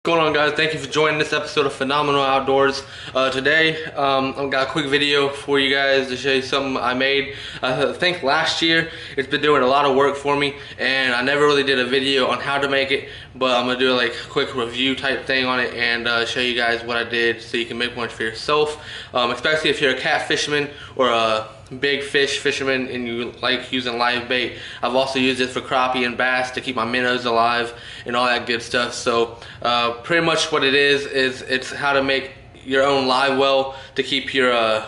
What's going on, guys? Thank you for joining this episode of Phenomenal Outdoors. Today I've got a quick video for you guys to show you something I made. I think last year. It's been doing a lot of work for me, and I never really did a video on how to make it, but I'm gonna do like a quick review type thing on it and show you guys what I did so you can make one for yourself, especially if you're a cat fisherman or a big fish fisherman and you like using live bait. I've also used it for crappie and bass to keep my minnows alive and all that good stuff. So pretty much what it is it's how to make your own live well to keep your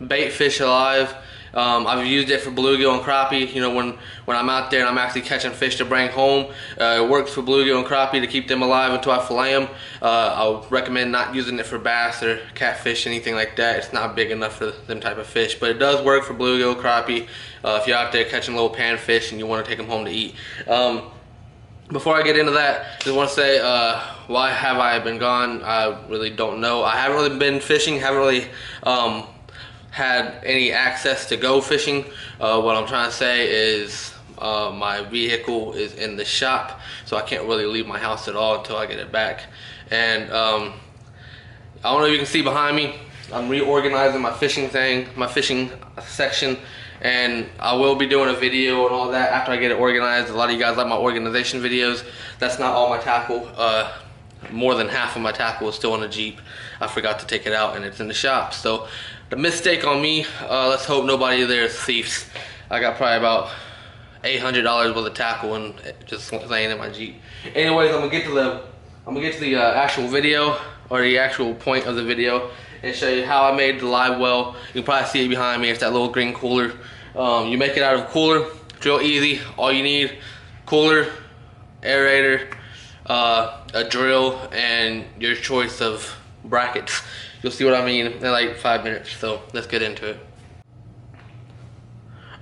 bait fish alive. I've used it for bluegill and crappie. You know, when I'm out there and I'm actually catching fish to bring home, it works for bluegill and crappie to keep them alive until I fillet them. I'll recommend not using it for bass or catfish, anything like that. It's not big enough for them type of fish, but it does work for bluegill, crappie, if you're out there catching little panfish and you want to take them home to eat. Before I get into that, I just want to say, why have I been gone? I really don't know. I haven't really been fishing, haven't really had any access to go fishing. What I'm trying to say is my vehicle is in the shop, so I can't really leave my house at all until I get it back. And I don't know if you can see behind me, I'm reorganizing my fishing thing, my fishing section, and I will be doing a video and all that after I get it organized. A lot of you guys like my organization videos. That's not all my tackle. More than half of my tackle is still in the Jeep. I forgot to take it out and it's in the shop. So the mistake on me. Let's hope nobody there is thieves. I got probably about $800 worth of tackle and just laying in my Jeep. Anyways, I'm gonna get to the actual video, or the actual point of the video, and show you how I made the live well. You can probably see it behind me. It's that little green cooler. You make it out of a cooler. It's real easy. All you need: cooler, aerator, a drill, and your choice of brackets. You'll see what I mean in like 5 minutes. So let's get into it.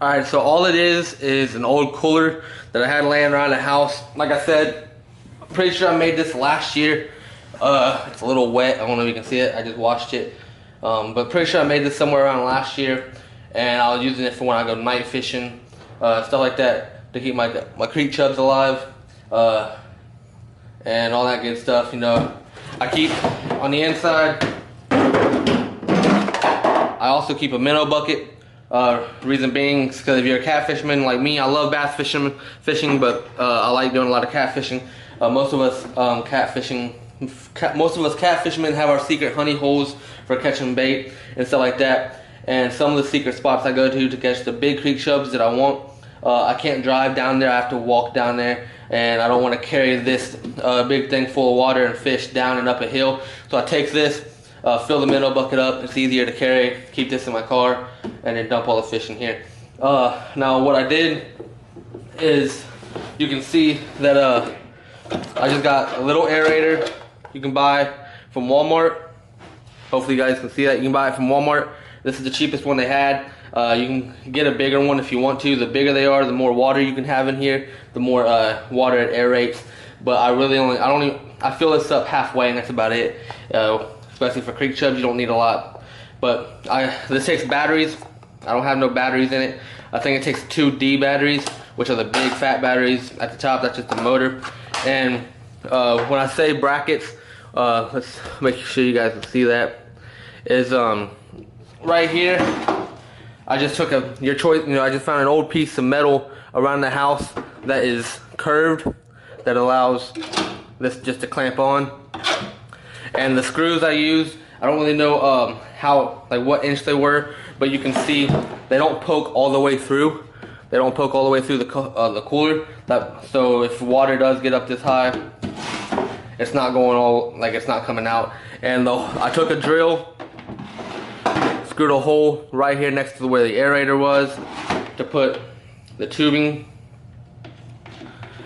Alright, so all it is an old cooler that I had laying around the house. Like I said, I'm pretty sure I made this last year. It's a little wet. I don't know if you can see it. I just washed it. But pretty sure I made this somewhere around last year. And I was using it for when I go night fishing, stuff like that, to keep my creek chubs alive, and all that good stuff. You know, I keep on the inside. I also keep a minnow bucket. Reason being is because if you're a catfisherman like me, I love bass fishing, but I like doing a lot of catfishing. Most of us catfishermen have our secret honey holes for catching bait and stuff like that. And some of the secret spots I go to catch the big creek chubs that I want, I can't drive down there. I have to walk down there, and I don't want to carry this big thing full of water and fish down and up a hill. So I take this, fill the minnow bucket up. It's easier to carry. Keep this in my car, and then dump all the fish in here. Now what I did is, you can see that I just got a little aerator you can buy from Walmart. Hopefully you guys can see that. You can buy it from Walmart. This is the cheapest one they had. You can get a bigger one if you want to. The bigger they are, the more water you can have in here, the more water it aerates. But I fill this up halfway, and that's about it. Especially for creek chubs, you don't need a lot. But this takes batteries. I don't have no batteries in it. I think it takes 2 D batteries, which are the big fat batteries at the top. That's just the motor. And when I say brackets, let's make sure you guys can see that. Is right here. I just took your choice. You know, I just found an old piece of metal around the house that is curved, that allows this just to clamp on. And the screws I used, I don't really know what inch they were, but you can see they don't poke all the way through. They don't poke all the way through the cooler. So if water does get up this high, it's not going it's not coming out. And I took a drill, screwed a hole right here next to where the aerator was to put the tubing,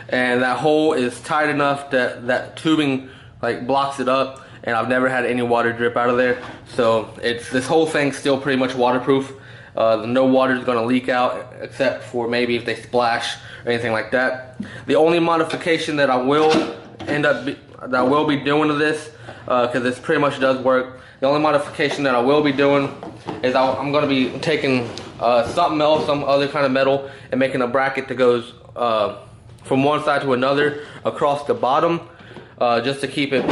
and that hole is tight enough that that tubing blocks it up, and I've never had any water drip out of there. So this whole thing's still pretty much waterproof. No water is going to leak out, except for maybe if they splash or anything like that. The only modification that I will be doing to this, because this pretty much does work, the only modification that I will be doing is I'm going to be taking something else, some other kind of metal, and making a bracket that goes from one side to another across the bottom. just to keep it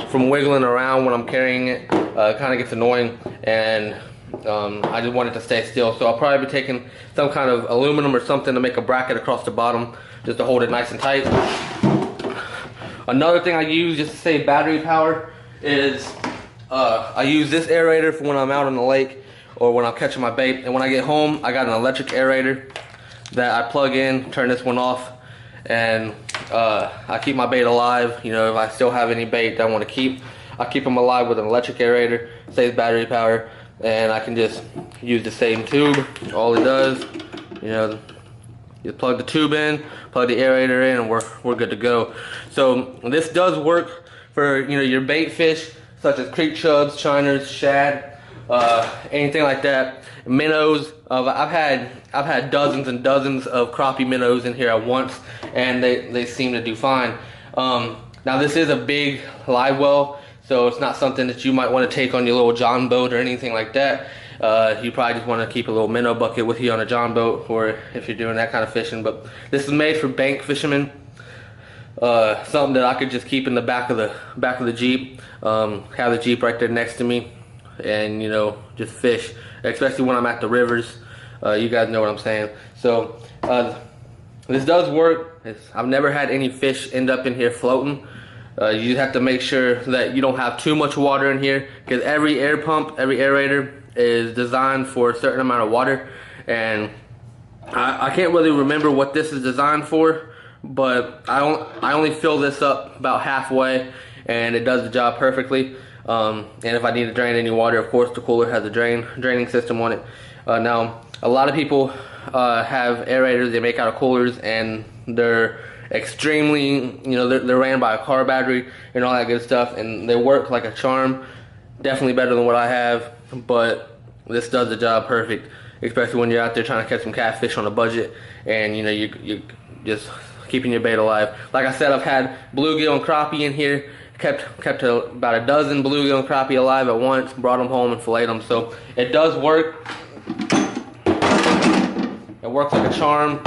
from wiggling around when I'm carrying it. It kind of gets annoying, and I just want it to stay still. So I'll probably be taking some kind of aluminum or something to make a bracket across the bottom just to hold it nice and tight. Another thing I use just to save battery power is I use this aerator for when I'm out on the lake or when I'm catching my bait. And when I get home, I got an electric aerator that I plug in, turn this one off, and I keep my bait alive. You know, if I still have any bait that I want to keep, I keep them alive with an electric aerator, saves battery power, and I can just use the same tube. All it does, you know, you plug the tube in, plug the aerator in, and we're good to go. So this does work for, you know, your bait fish such as creek chubs, shiners, shad, anything like that. Minnows. I've had dozens and dozens of crappie minnows in here at once, and they seem to do fine. Now this is a big live well, so it's not something that you might want to take on your little John boat or anything like that. You probably just want to keep a little minnow bucket with you on a John boat, or if you're doing that kind of fishing. But this is made for bank fishermen. Something that I could just keep in the back of the Jeep. Have the Jeep right there next to me, and you know, just fish. Especially when I'm at the rivers. You guys know what I'm saying. So this does work. I've never had any fish end up in here floating. You have to make sure that you don't have too much water in here, because every air pump, every aerator is designed for a certain amount of water, and I can't really remember what this is designed for, but I only fill this up about halfway, and it does the job perfectly. And if I need to drain any water, of course the cooler has a draining system on it. Now a lot of people have aerators they make out of coolers, and they're extremely, you know, they're ran by a car battery and all that good stuff, and they work like a charm. Definitely better than what I have, but this does the job perfect, especially when you're out there trying to catch some catfish on a budget, and you know, you just keeping your bait alive. Like I said, I've had bluegill and crappie in here. Kept about a dozen bluegill and crappie alive at once, brought them home and filleted them. So it does work. It works like a charm.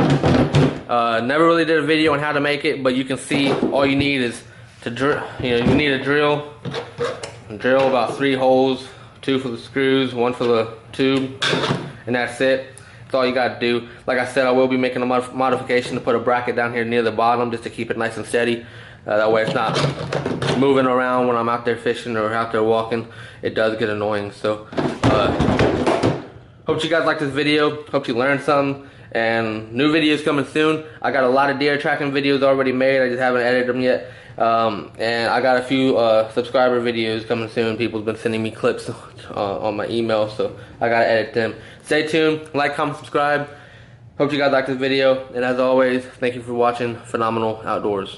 Never really did a video on how to make it, but you can see all you need is to drill. You know, you need a drill. Drill about 3 holes, 2 for the screws, 1 for the tube, and that's it. That's all you got to do. Like I said, I will be making a modification to put a bracket down here near the bottom just to keep it nice and steady. That way it's not moving around when I'm out there fishing or out there walking. It does get annoying. So hope you guys like this video. Hope you learned something. And new videos coming soon. I got a lot of deer tracking videos already made. I just haven't edited them yet. And I got a few subscriber videos coming soon. People's been sending me clips on my email, so I gotta edit them. Stay tuned. Like, comment, subscribe. Hope you guys like this video. And as always, thank you for watching Phenomenal Outdoors.